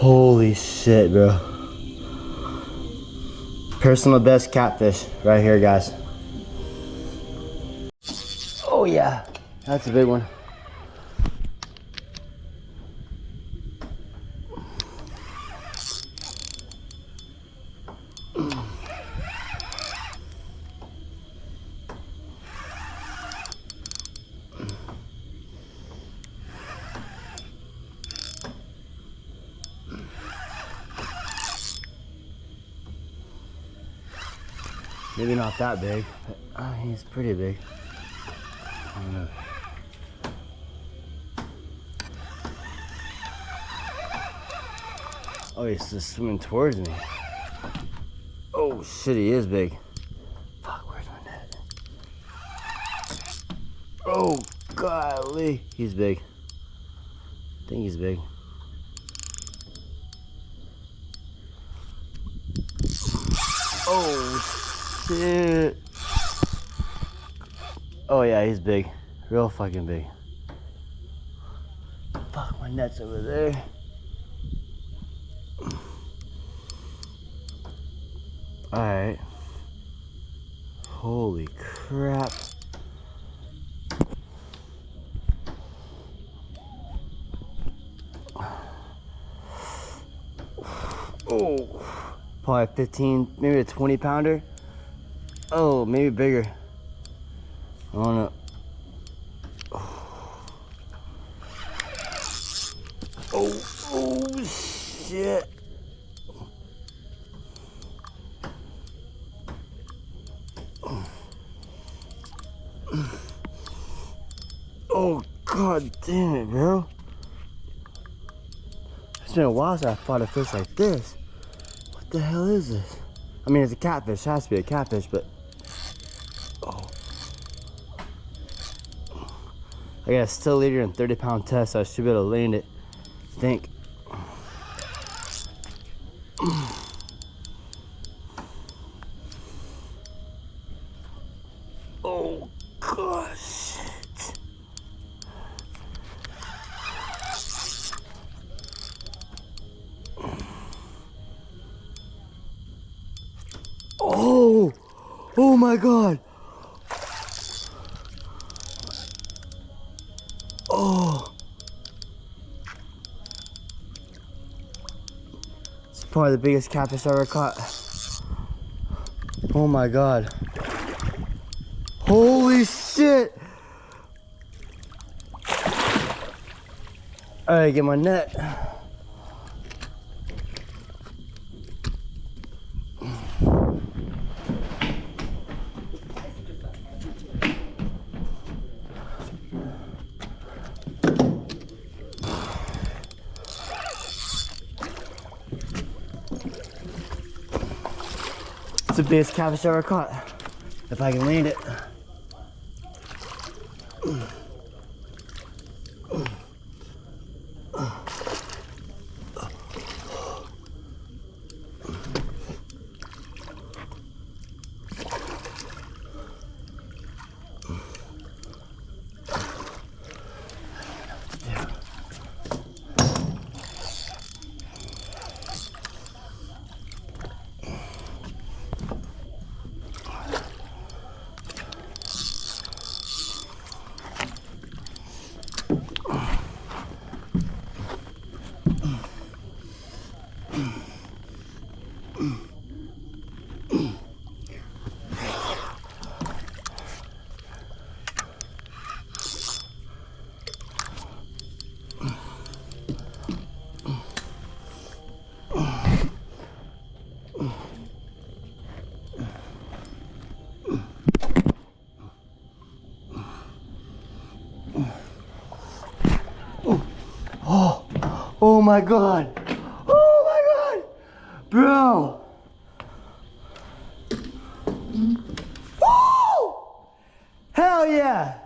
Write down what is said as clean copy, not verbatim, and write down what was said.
Holy shit, bro. Personal best catfish right here, guys. Oh yeah, that's a big one. Maybe not that big, but he's pretty big. I don't know. Oh, he's just swimming towards me. Oh shit, he is big. Fuck, where's my net? Oh, golly. He's big. I think he's big. Oh shit. Oh yeah, he's big. Real fucking big. Fuck, my net's over there. Alright. Holy crap. Oh, probably 15, maybe a 20 pounder. Oh, maybe bigger. I don't know. Oh shit. Oh god damn it, bro. It's been a while since I fought a fish like this. What the hell is this? I mean, it's a catfish. It has to be a catfish, but oh. I got a still leader and 30-pound test, so I should be able to land it. I think. Oh gosh. Oh, oh my god. Oh. It's probably the biggest catfish I ever caught. Oh my god. Holy shit. Alright, get my net. It's the biggest catfish I ever caught. If I can land it. Oh my god. Oh my god. Bro. Woo! Hell yeah.